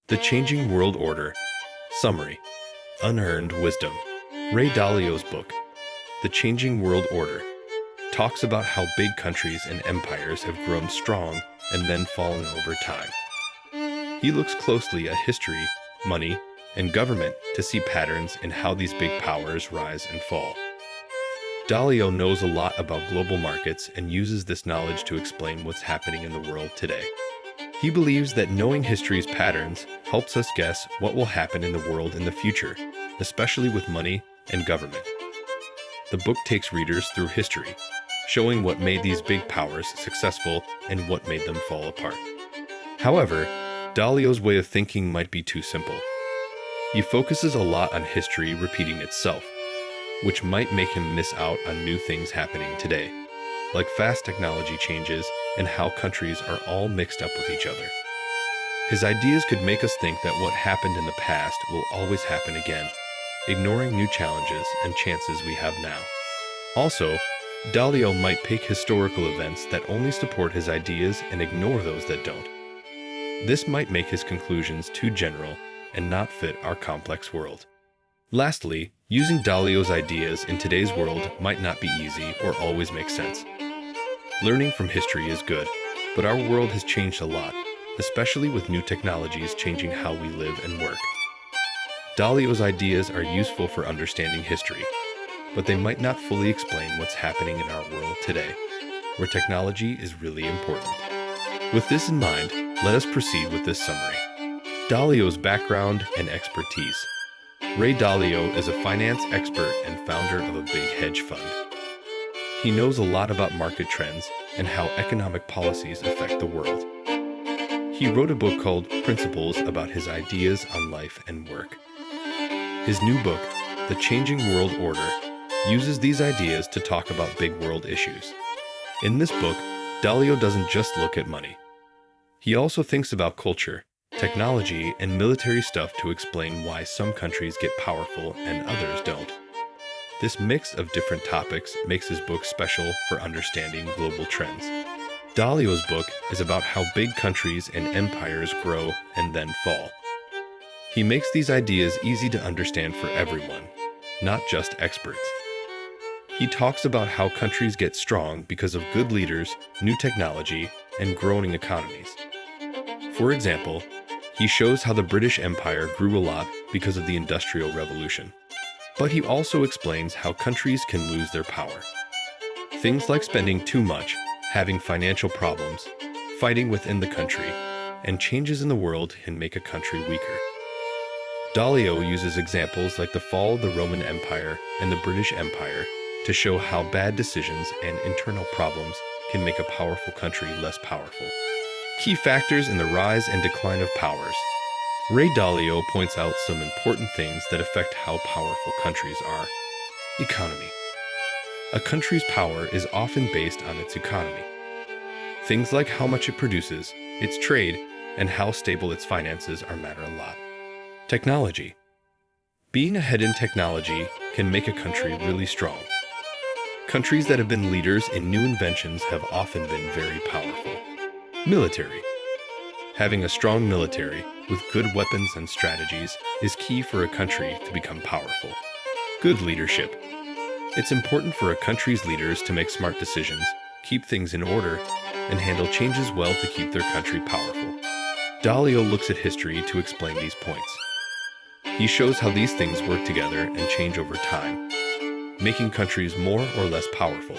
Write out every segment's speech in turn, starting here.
The Changing World Order. Summary. Unearned Wisdom. Ray Dalio's book, The Changing World Order, talks about how big countries and empires have grown strong and then fallen over time. He looks closely at history, money, and government to see patterns in how these big powers rise and fall. Dalio knows a lot about global markets and uses this knowledge to explain what's happening in the world today. He believes that knowing history's patterns helps us guess what will happen in the world in the future, especially with money and government. The book takes readers through history, showing what made these big powers successful and what made them fall apart. However, Dalio's way of thinking might be too simple. He focuses a lot on history repeating itself, which might make him miss out on new things happening today, like fast technology changes and how countries are all mixed up with each other. His ideas could make us think that what happened in the past will always happen again, ignoring new challenges and chances we have now. Also, Dalio might pick historical events that only support his ideas and ignore those that don't. This might make his conclusions too general and not fit our complex world. Lastly, using Dalio's ideas in today's world might not be easy or always make sense. Learning from history is good, but our world has changed a lot, especially with new technologies changing how we live and work. Dalio's ideas are useful for understanding history, but they might not fully explain what's happening in our world today, where technology is really important. With this in mind, let us proceed with this summary. Dalio's background and expertise. Ray Dalio is a finance expert and founder of a big hedge fund. He knows a lot about market trends and how economic policies affect the world. He wrote a book called Principles about his ideas on life and work. His new book, The Changing World Order, uses these ideas to talk about big world issues. In this book, Dalio doesn't just look at money. He also thinks about culture, technology, and military stuff to explain why some countries get powerful and others don't. This mix of different topics makes his book special for understanding global trends. Dalio's book is about how big countries and empires grow and then fall. He makes these ideas easy to understand for everyone, not just experts. He talks about how countries get strong because of good leaders, new technology, and growing economies. For example, he shows how the British Empire grew a lot because of the Industrial Revolution. But he also explains how countries can lose their power. Things like spending too much, having financial problems, fighting within the country, and changes in the world can make a country weaker. Dalio uses examples like the fall of the Roman Empire and the British Empire to show how bad decisions and internal problems can make a powerful country less powerful. Key factors in the rise and decline of powers. Ray Dalio points out some important things that affect how powerful countries are. Economy. A country's power is often based on its economy. Things like how much it produces, its trade, and how stable its finances matter a lot. Technology. Being ahead in technology can make a country really strong. Countries that have been leaders in new inventions have often been very powerful. Military. Having a strong military with good weapons and strategies is key for a country to become powerful. Good leadership. It's important for a country's leaders to make smart decisions, keep things in order, and handle changes well to keep their country powerful. Dalio looks at history to explain these points. He shows how these things work together and change over time, making countries more or less powerful.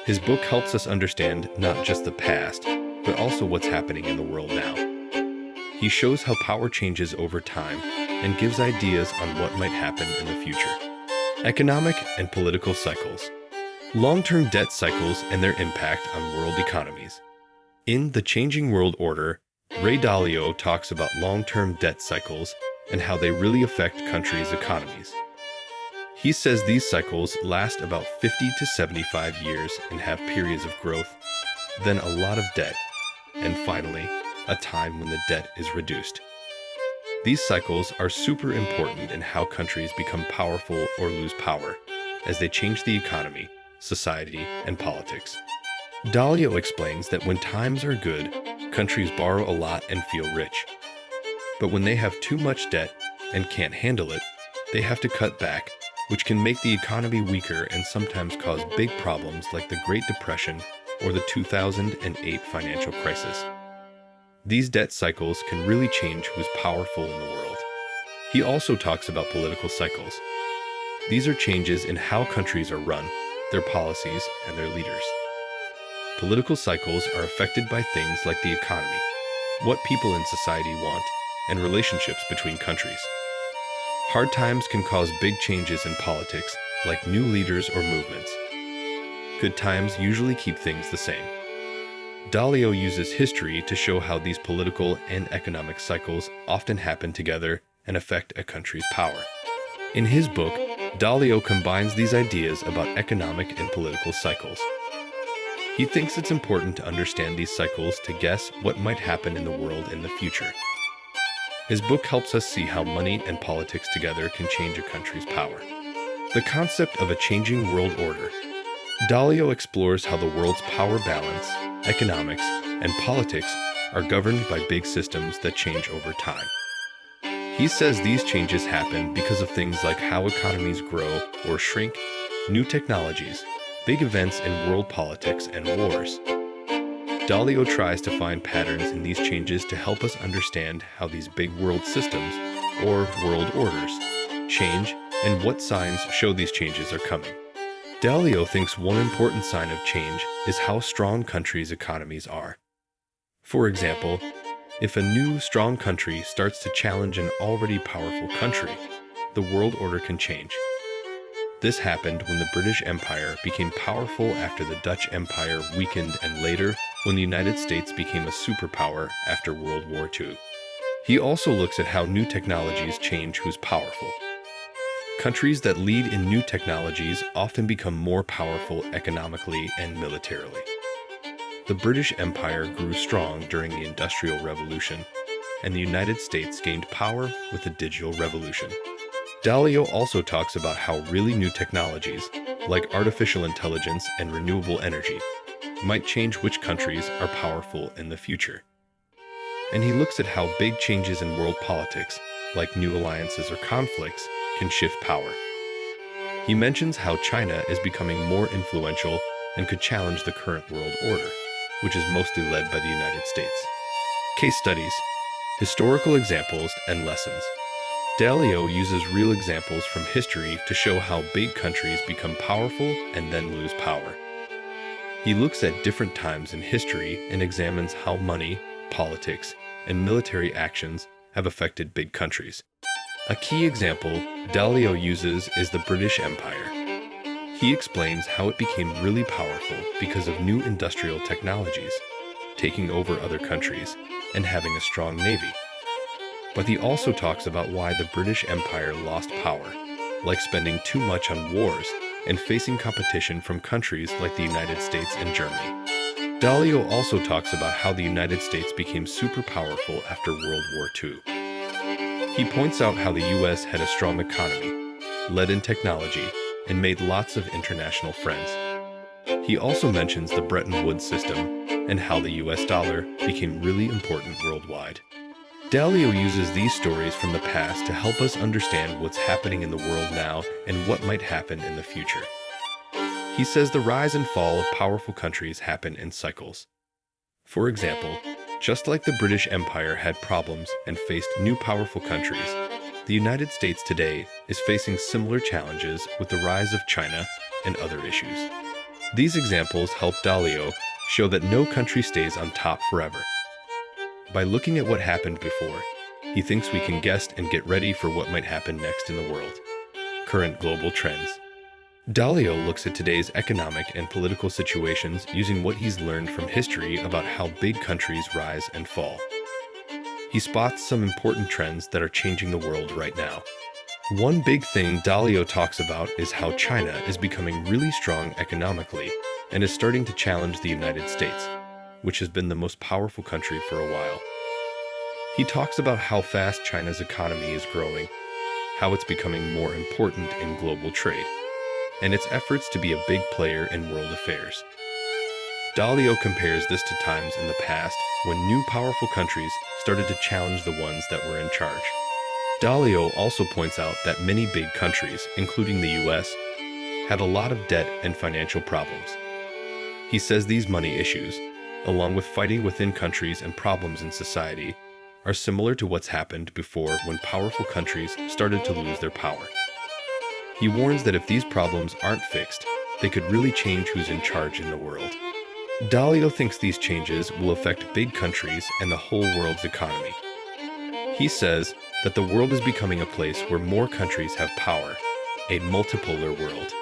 His book helps us understand not just the past, but also what's happening in the world now. He shows how power changes over time and gives ideas on what might happen in the future. Economic and political cycles. Long-term debt cycles and their impact on world economies. In The Changing World Order, Ray Dalio talks about long-term debt cycles and how they really affect countries' economies. He says these cycles last about 50 to 75 years and have periods of growth, then a lot of debt, and finally, a time when the debt is reduced. These cycles are super important in how countries become powerful or lose power, as they change the economy, society, and politics. Dalio explains that when times are good, countries borrow a lot and feel rich. But when they have too much debt and can't handle it, they have to cut back, which can make the economy weaker and sometimes cause big problems like the Great Depression or the 2008 financial crisis. These debt cycles can really change who's powerful in the world. He also talks about political cycles. These are changes in how countries are run, their policies, and their leaders. Political cycles are affected by things like the economy, what people in society want, and relationships between countries. Hard times can cause big changes in politics, like new leaders or movements. Good times usually keep things the same. Dalio uses history to show how these political and economic cycles often happen together and affect a country's power. In his book, Dalio combines these ideas about economic and political cycles. He thinks it's important to understand these cycles to guess what might happen in the world in the future. His book helps us see how money and politics together can change a country's power. The concept of a changing world order. Dalio explores how the world's power balance, economics, and politics are governed by big systems that change over time. He says these changes happen because of things like how economies grow or shrink, new technologies, big events in world politics, and wars. Dalio tries to find patterns in these changes to help us understand how these big world systems, or world orders, change and what signs show these changes are coming. Dalio thinks one important sign of change is how strong countries' economies are. For example, if a new, strong country starts to challenge an already powerful country, the world order can change. This happened when the British Empire became powerful after the Dutch Empire weakened, and later when the United States became a superpower after World War II. He also looks at how new technologies change who's powerful. Countries that lead in new technologies often become more powerful economically and militarily. The British Empire grew strong during the Industrial Revolution, and the United States gained power with the Digital Revolution. Dalio also talks about how really new technologies, like artificial intelligence and renewable energy, might change which countries are powerful in the future. And he looks at how big changes in world politics, like new alliances or conflicts, can shift power. He mentions how China is becoming more influential and could challenge the current world order, which is mostly led by the United States. Case studies, historical examples, and lessons. Dalio uses real examples from history to show how big countries become powerful and then lose power. He looks at different times in history and examines how money, politics, and military actions have affected big countries. A key example Dalio uses is the British Empire. He explains how it became really powerful because of new industrial technologies, taking over other countries, and having a strong navy. But he also talks about why the British Empire lost power, like spending too much on wars and facing competition from countries like the United States and Germany. Dalio also talks about how the United States became super powerful after World War II. He points out how the US had a strong economy, led in technology, and made lots of international friends. He also mentions the Bretton Woods system and how the US dollar became really important worldwide. Dalio uses these stories from the past to help us understand what's happening in the world now and what might happen in the future. He says the rise and fall of powerful countries happen in cycles. For example, just like the British Empire had problems and faced new powerful countries, the United States today is facing similar challenges with the rise of China and other issues. These examples help Dalio show that no country stays on top forever. By looking at what happened before, he thinks we can guess and get ready for what might happen next in the world. Current global trends. Dalio looks at today's economic and political situations using what he's learned from history about how big countries rise and fall. He spots some important trends that are changing the world right now. One big thing Dalio talks about is how China is becoming really strong economically and is starting to challenge the United States, which has been the most powerful country for a while. He talks about how fast China's economy is growing, how it's becoming more important in global trade, and its efforts to be a big player in world affairs. Dalio compares this to times in the past when new powerful countries started to challenge the ones that were in charge. Dalio also points out that many big countries, including the US, have a lot of debt and financial problems. He says these money issues, along with fighting within countries and problems in society, are similar to what's happened before when powerful countries started to lose their power. He warns that if these problems aren't fixed, they could really change who's in charge in the world. Dalio thinks these changes will affect big countries and the whole world's economy. He says that the world is becoming a place where more countries have power, a multipolar world.